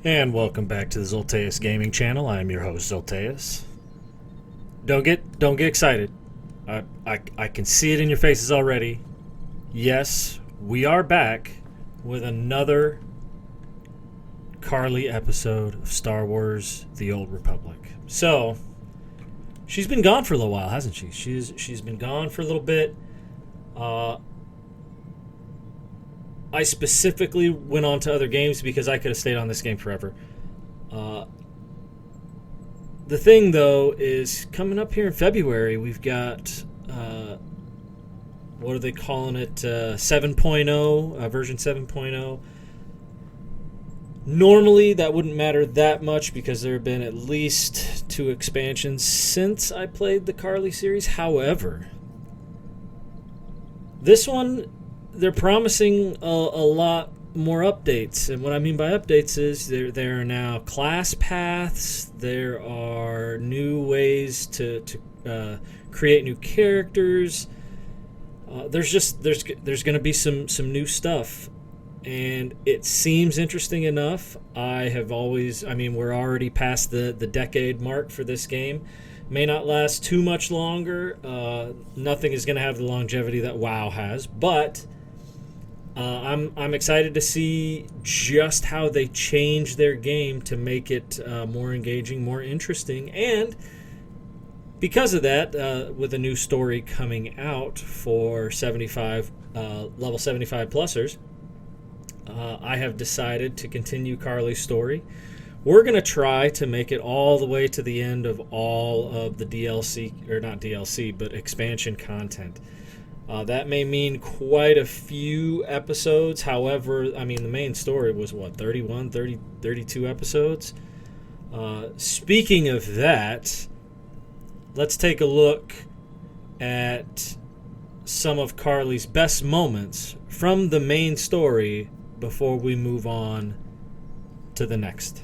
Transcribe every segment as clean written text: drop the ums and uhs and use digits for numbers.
And welcome back to the Zolteus Gaming Channel. I am your host, Zolteus. Don't get excited. I can see it in your faces already. Yes, we are back with another Carly episode of Star Wars: The Old Republic. So, she's been gone for a little while, hasn't she? She's been gone for a little bit. I specifically went on to other games because I could have stayed on this game forever. The thing, though, is coming up here in February, we've got, what are they calling it? 7.0, version 7.0. Normally, that wouldn't matter that much because there have been at least 2 expansions since I played the Carly series. However, this one, they're promising a lot more updates. And what I mean by updates is there are now class paths. There are new ways to create new characters. There's going to be some new stuff. And it seems interesting enough. We're already past the decade mark for this game. May not last too much longer. Nothing is going to have the longevity that WoW has, but I'm excited to see just how they change their game to make it more engaging, more interesting, and because of that, with a new story coming out for 75 level 75 plussers, I have decided to continue Carly's story. We're going to try to make it all the way to the end of all of the DLC, or not DLC, but expansion content. That may mean quite a few episodes. However, the main story was, 32 episodes? Speaking of that, let's take a look at some of Carly's best moments from the main story before we move on to the next.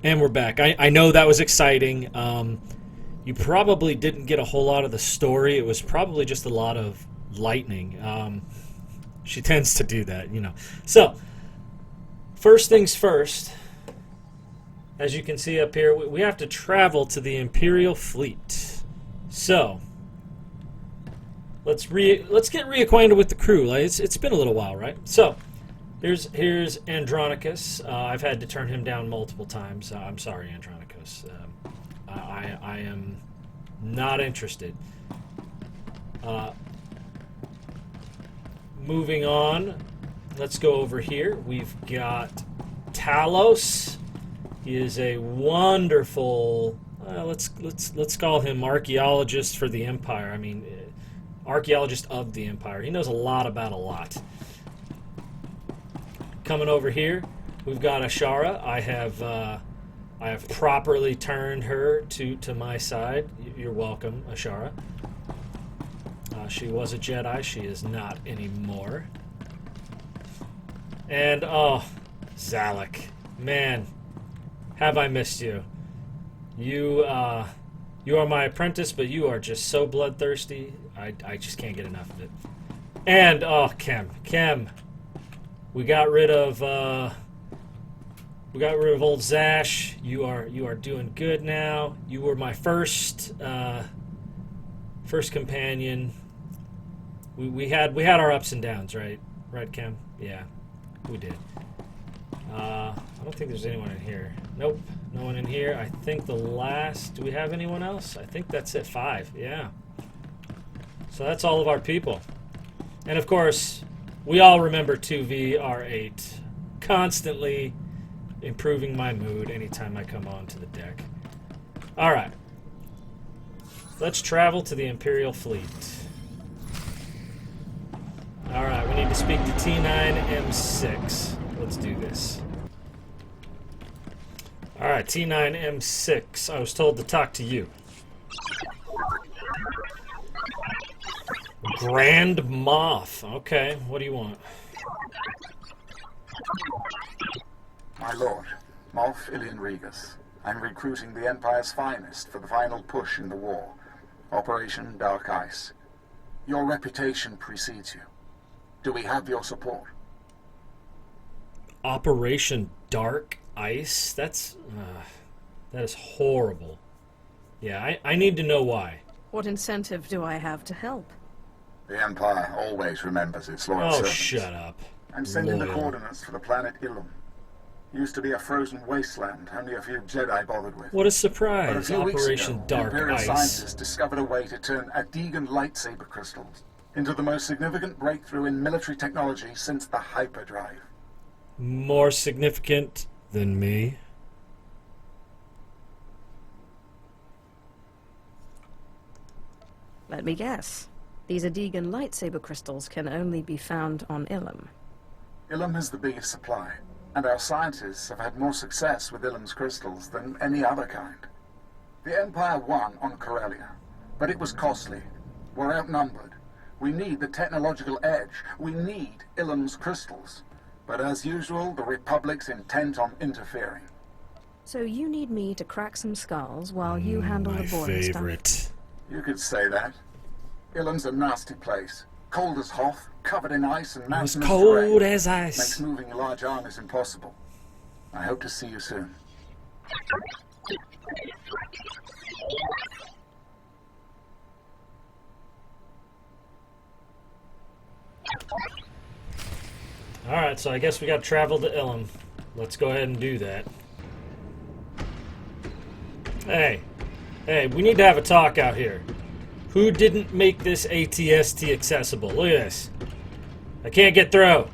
And we're back. I know that was exciting. You probably didn't get a whole lot of the story. It was probably just a lot of lightning. She tends to do that, you know. So, first things first, as you can see up here, we have to travel to the Imperial Fleet. So, let's get reacquainted with the crew. Like, it's been a little while, right? So, here's Andronicus. I've had to turn him down multiple times. I'm sorry, Andronicus. I am not interested. Moving on, let's go over here. We've got Talos. He is a wonderful. Let's call him archaeologist for the Empire. I mean, archaeologist of the Empire. He knows a lot about a lot. Coming over here, we've got Ashara. I have properly turned her to my side. You're welcome, Ashara. She was a Jedi. She is not anymore. And, oh, Zalek. Man, have I missed you. You are my apprentice, but you are just so bloodthirsty. I just can't get enough of it. And, oh, Kem. We got rid of old Zash. You are doing good now. You were my first companion. We had our ups and downs, right? Right, Kem? Yeah, we did. I don't think there's anyone in here. Nope, no one in here. I think the last. Do we have anyone else? I think that's it. 5. Yeah. So that's all of our people. And of course, we all remember 2VR8. Constantly improving my mood anytime I come onto the deck. Alright. Let's travel to the Imperial fleet. Alright, we need to speak to T9M6. Let's do this. Alright, T9M6. I was told to talk to you. Grand Moff. Okay, what do you want? My lord, Moff Ilian Regus. I'm recruiting the Empire's finest for the final push in the war. Operation Dark Ice. Your reputation precedes you. Do we have your support? Operation Dark Ice? that is horrible. Yeah, I need to know why. What incentive do I have to help? The Empire always remembers its loyal Oh, servants. shut up. I'm sending the Loyal. coordinates for the planet Ilum. Used to be a frozen wasteland only a few Jedi bothered with. What a But a surprise. few weeks Operation ago, Dark Imperial Ice. scientists discovered a way to turn Adegan lightsaber crystals into the most significant breakthrough in military technology since the hyperdrive. More significant than me. Let me guess. These Adegan lightsaber crystals can only be found on Ilum. Ilum has the biggest supply, and our scientists have had more success with Ilum's crystals than any other kind. The Empire won on Corellia, but it was costly. We're outnumbered. We need the technological edge. We need Ilum's crystals. But as usual, the Republic's intent on interfering. So you need me to crack some skulls while you handle My the boring favorite. stuff? You could say that. Ilum's a nasty place. Cold as Hoth, covered in ice and It was mountainous cold terrain. as Makes ice. moving large armies impossible. I hope to see you soon. Alright, so I guess we gotta travel to Ilum. Let's go ahead and do that. Hey, we need to have a talk out here. Who didn't make this ATST accessible? Look at this. I can't get through.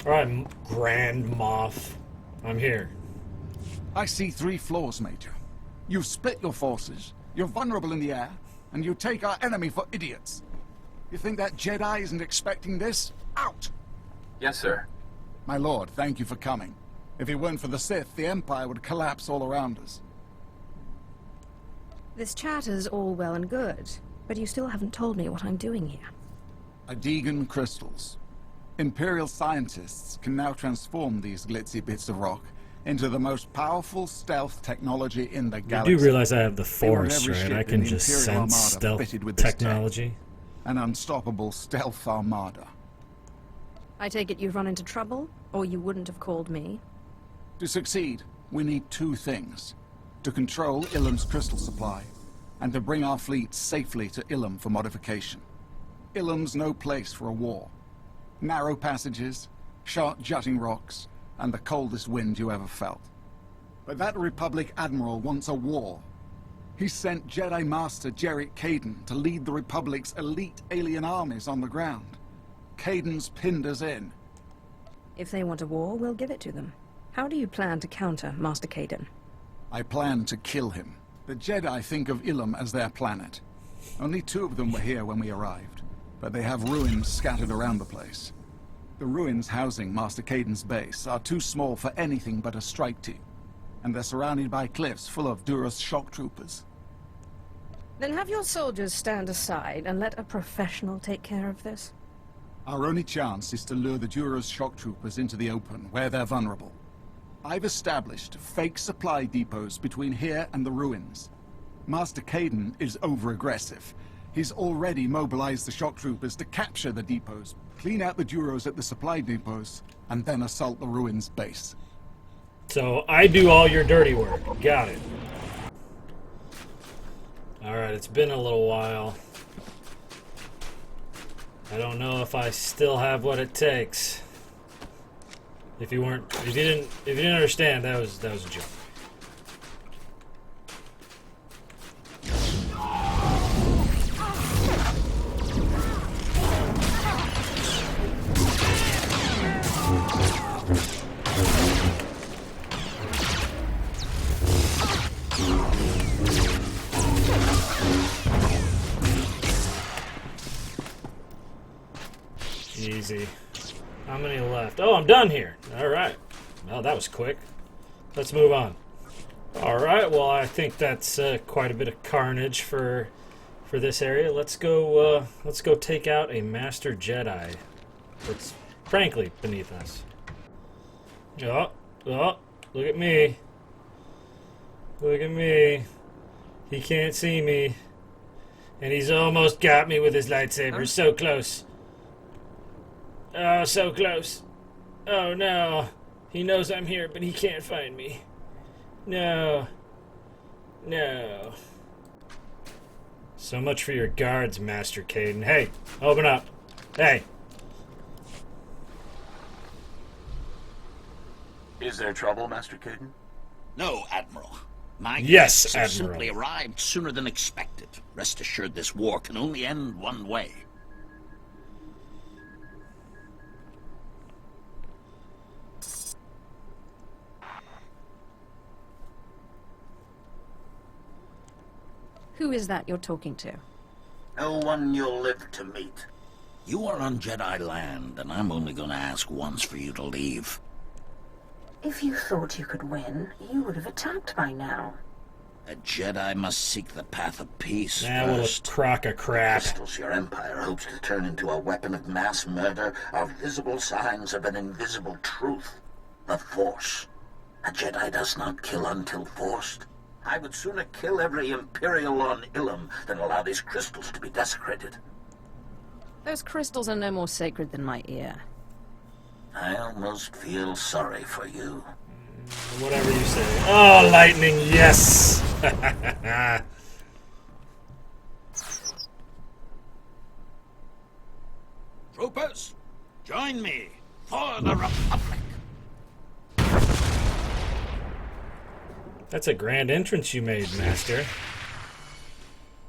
Alright, Grand Moff. I'm here. I see 3 flaws, Major. You've split your forces, you're vulnerable in the air, and you take our enemy for idiots. You think that Jedi isn't expecting this? Out! Yes, sir. My lord, thank you for coming. If it weren't for the Sith, the Empire would collapse all around us. This chatter's all well and good, but you still haven't told me what I'm doing here. Adegan crystals. Imperial scientists can now transform these glitzy bits of rock into the most powerful stealth technology in the galaxy. You do realize I have the They want Force, every right? ship I in can the just Imperial sense Armada stealth fitted with this tech. technology. An unstoppable stealth armada. I take it you've run into trouble, or you wouldn't have called me. To succeed, we need 2 things. To control Ilum's crystal supply, and to bring our fleet safely to Ilum for modification. Ilum's no place for a war. Narrow passages, sharp jutting rocks, and the coldest wind you ever felt. But that Republic Admiral wants a war. He sent Jedi Master Jarek Kaden to lead the Republic's elite alien armies on the ground. Kaden's pinned us in. If they want a war, we'll give it to them. How do you plan to counter Master Kaden? I plan to kill him. The Jedi think of Ilum as their planet. Only 2 of them were here when we arrived, but they have ruins scattered around the place. The ruins housing Master Kaden's base are too small for anything but a strike team, and they're surrounded by cliffs full of Duras shock troopers. Then have your soldiers stand aside and let a professional take care of this. Our only chance is to lure the Duras shock troopers into the open, where they're vulnerable. I've established fake supply depots between here and the ruins. Master Kaden is over-aggressive. He's already mobilized the shock troopers to capture the depots, clean out the Duros at the supply depots, and then assault the ruins base. So I do all your dirty work. Got it. Alright, it's been a little while. I don't know if I still have what it takes. If you didn't understand, that was a joke. easy. How many left? Oh, I'm done here. All right. Well, that was quick. Let's move on. All right. Well, I think that's quite a bit of carnage for this area. Let's go take out a Master Jedi that's frankly beneath us. Oh, look at me. Look at me. He can't see me. And he's almost got me with his lightsaber. So close. Oh, so close. Oh, no. He knows I'm here, but he can't find me. No. No. So much for your guards, Master Caden. Hey, open up. Hey. Is there trouble, Master Caden? No, Admiral. My Yes, guests have Admiral. simply arrived sooner than expected. Rest assured this war can only end one way. Who is that you're talking to? No one you'll live to meet. You are on Jedi land, and I'm only going to ask once for you to leave. If you thought you could win, you would have attacked by now. A Jedi must seek the path of peace That little first. crock of crap. Crystals your empire hopes to turn into a weapon of mass murder are visible signs of an invisible truth. The Force. A Jedi does not kill until forced. I would sooner kill every Imperial on Ilum than allow these crystals to be desecrated. Those crystals are no more sacred than my ear. I almost feel sorry for you. Whatever you say. Oh, lightning, yes! Troopers, join me for the Republic. That's a grand entrance you made, Master.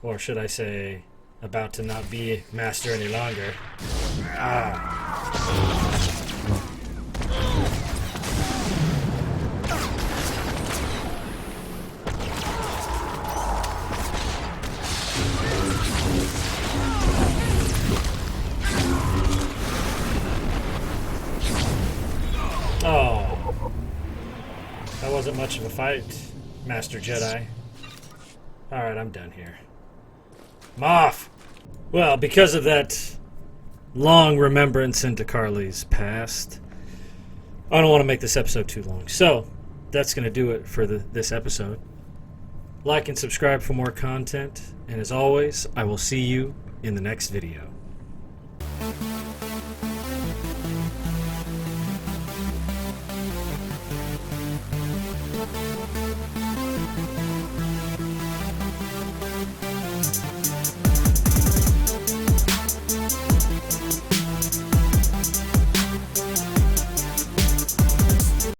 Or should I say, about to not be Master any longer. Oh. That wasn't much of a fight, Master Jedi. Alright, I'm done here. I'm off! Well, because of that long remembrance into Carly's past, I don't want to make this episode too long. So, that's going to do it for this episode. Like and subscribe for more content. And as always, I will see you in the next video.